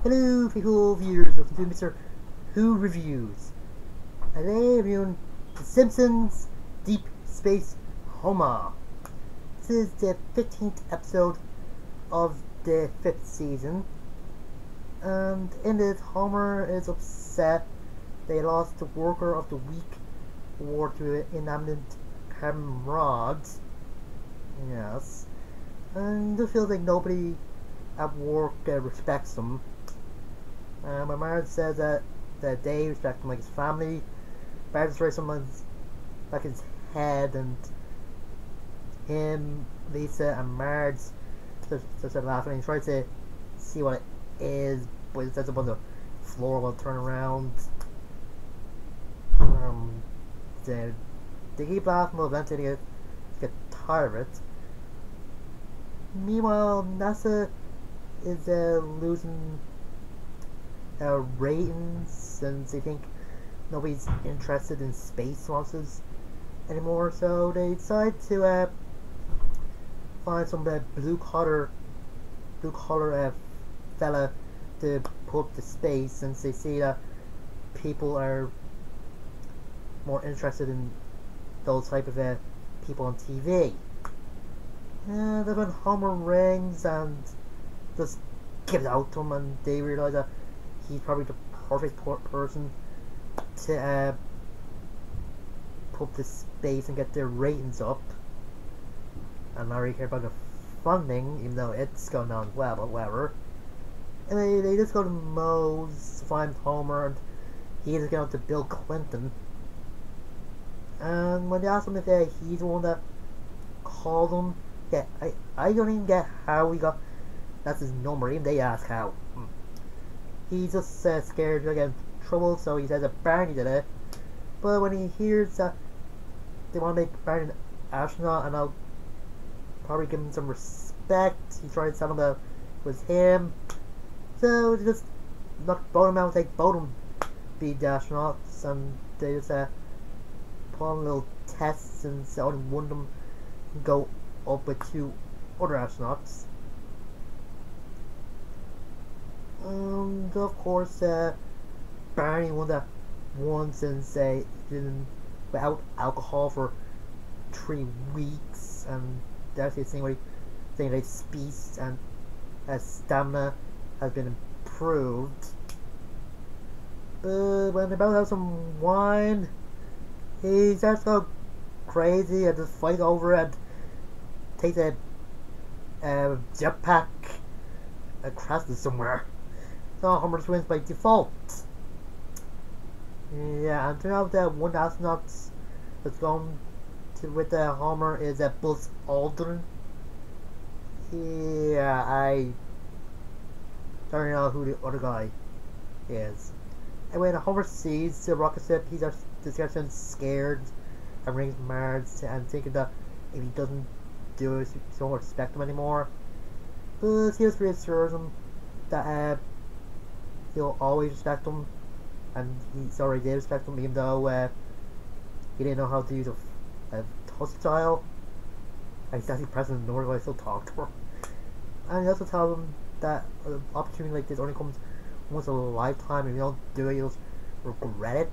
Hello, people viewers, welcome to Mr. Who Reviews. And today, reviewing The Simpsons Deep Space Homer. This is the 15th episode of the 5th season. And in it, Homer is upset they lost the Worker of the Week award to inanimate comrades. Yes. And it feels like nobody at work respects them. My marriage says that they respect him like his family. Bart destroys someone's like his head, and him, Lisa, and Marge just laughing. And he tries to see what it is, but it sets up on the floor while turn around. They keep laughing, but eventually they get tired of it. Meanwhile, NASA is losing ratings since they think nobody's interested in space launches anymore, so they decide to find some blue collar fella to put up to space, since they see that people are more interested in those type of people on TV. And then when Homer rings and just gives out to him, and they realize that he's probably the perfect person to put to space and get their ratings up, and not really care about the funding, even though it's going on well, but whatever. And they just go to Moe's to find Homer, and he just get out to Bill Clinton. And when they ask him if he's the one that called him, yeah, I don't even get how he got that's his number. Even they ask how. He's just scared to get in trouble, so he says that Barney did it. But when he hears that they want to make Barney an astronaut, and I'll probably give him some respect, he tries to tell him that it was him. So they just knock both of them out and take both of them be the astronauts, and they just put on little tests, and so only one of them can go up with two other astronauts. And of course, Barney won that one, since he been without alcohol for 3 weeks, and that's the thing where he's saying that speed and stamina has been improved. When they're about to have some wine, he starts to go crazy and just fight over it, and takes a jetpack and crashes somewhere. So Homer just wins by default. Yeah, and turns out that one astronaut that's going with Homer is Buzz Aldrin. Yeah, I don't know who the other guy is. And when Homer sees the rocket ship, he starts scared and rings Marge and thinking that if he doesn't do it, he won't respect him anymore. But he just reassures him that he'll always respect him, and he already did respect him, even though he didn't know how to use a touch dial. And he's actually pressing the door while I still talk to her. And he also tells him that an opportunity like this only comes once in a lifetime, and if you don't do it, you'll just regret it.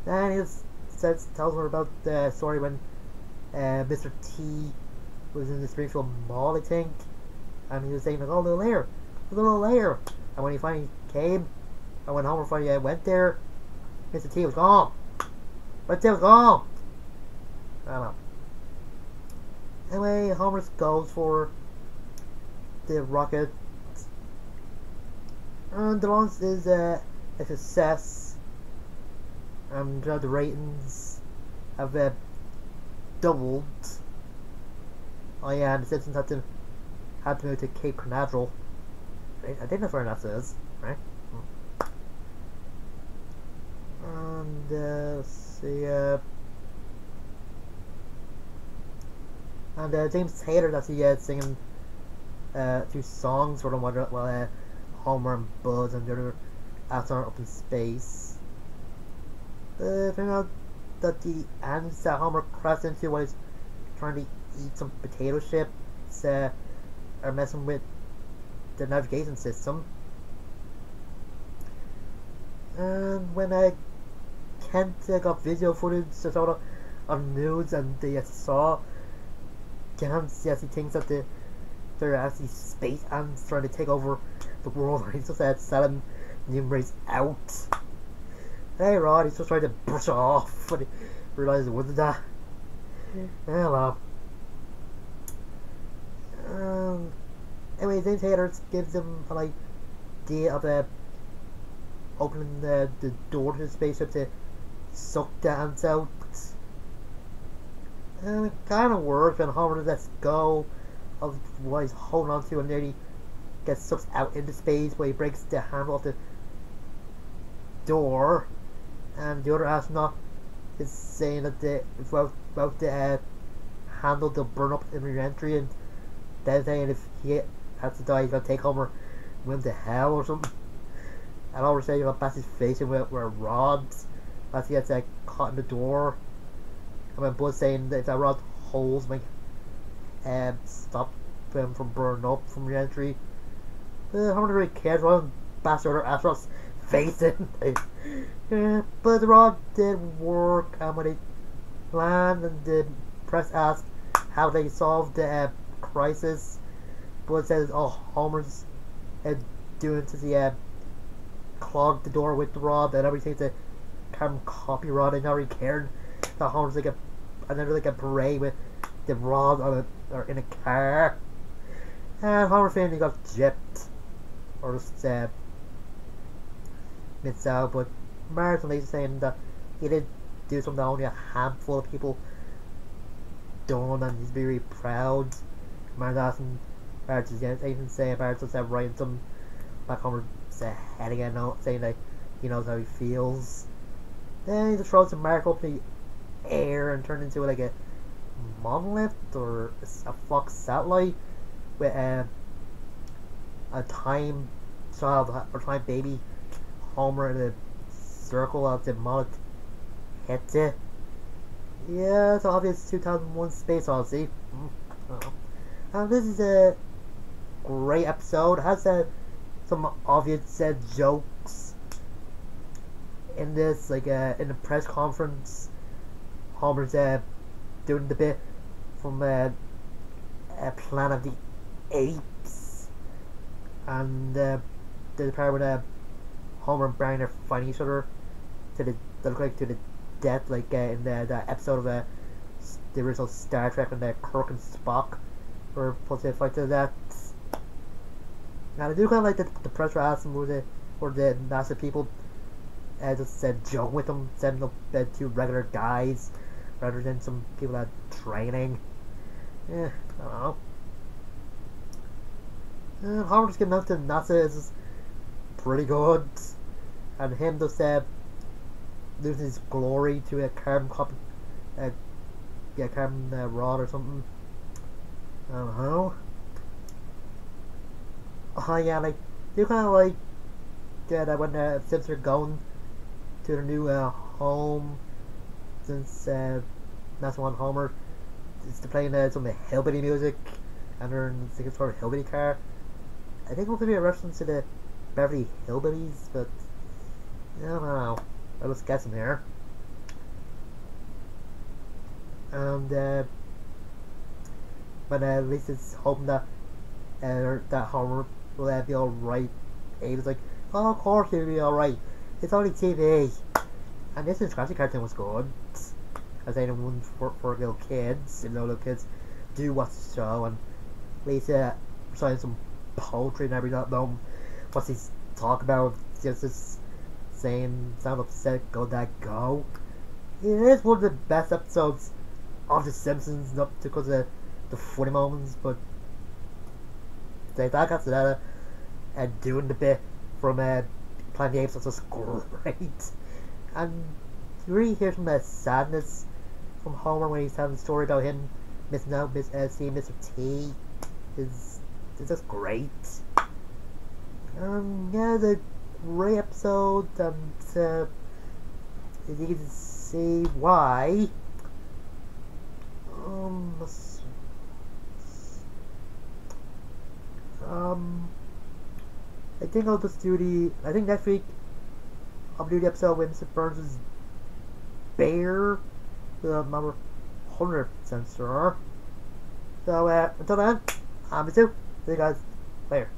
And he just tells her about the story when Mr. T was in the Springfield Mall, I think, and he was saying like, "Oh, little layer," and when he finally came, and when Homer finally went there, Mr. T was gone. Mr. T was gone. I don't know. Anyway, Homer goes for the rocket, and the launch is a success. And the ratings have doubled. Oh yeah, and the Simpsons had to move to Cape Canaveral. I think that's where that is, right? And let's see, and James Taylor, that's singing 2 songs for them while Homer and Buzz and the other astronauts up in space. Turns out that the ants that Homer crashed into while he's trying to eat some potato chips are messing with the navigation system. And when Kent got video footage sort of on the news, and they saw Kent, yes, he thinks that they're actually space ants trying to take over the world. He's just selling numerous out. Hey Rod, he's just trying to brush it off, but he realizes it wasn't that. Hello. Anyway, James Taylor gives him an idea of opening the door to the spaceship to suck the ants out. And it kind of works when Homer lets go of what he's holding on to and nearly gets sucked out into space, where he breaks the handle of the door, and the other astronaut is saying that without the handle they'll burn up in re-entry, and then saying if he has to die he's gonna take Homer with him to hell or something. And Homer saying he'll bash his face in with rods as he gets caught in the door. And when Buzz saying that if that rod holds stop him from burning up from re-entry. Homer doesn't really care about him bash the other astronauts' face in. But the rod did work, and when they land and the press asked how they solved the crisis, Buzz says Homer's doing to the clog the door with the rod and everything, the carbon copy rod. They never really cared that Homer's like a parade with the rod on or in a car. And Homer saying he got gypped or just missed out, but Marge and Lisa saying that he did do something that only a handful of people done, and he's very proud. Marge asking Marge is anything to say. Marge just writing some back Homer's head again, saying that he knows how he feels. Then he just throws some mark up in the air and turns into a monolith or a Fox satellite with a time child or time baby Homer in a circle of the monolith hits it. Yeah, it's obvious 2001 Space Odyssey. And this is a great episode. It has some obvious jokes in this, in the press conference. Homer's doing the bit from Planet of the Apes, and there's a part where Homer and Barney are fighting each other to the death, in the episode of the original Star Trek when Kirk and Spock were put to fight to the death. Now I do kind of like the pressure asking where the NASA people just joke with them, sending up two regular guys rather than some people that training. I don't know. And Homer just getting out to NASA is just pretty good, and him just losing his glory to a carbon copy, carbon rod or something. I don't know. Oh yeah, you kind of like that when the Simpsons are going to their new home, since that's one Homer is to playing some hillbilly music, and they're in some sort of hillbilly car. I think it could be a reference to the Beverly Hillbillies, but I don't know. I was guessing there. And when Lisa's hoping that Homer will be alright, Abe's like, oh, of course he'll be alright. It's only TV. And this Scratchy cartoon was good. As anyone for little kids, little kids do watch the show, and Lisa reciting some poetry and every not know what she's talking about, just saying, sound upset, go dad go. It is one of the best episodes of The Simpsons, not because of the funny moments, but that got to that and doing the bit from Planet of the Apes was just great. And you really hear some of that sadness from Homer when he's telling the story about him missing out, seeing Mr. T. It's just great. Yeah, it's a great episode, and as you can see why. I think I'll just do I think next week I'll do the episode with Mr. Burns' bear. I'm not 100% sure. So, until then, I'm Mr. Who. See you guys later.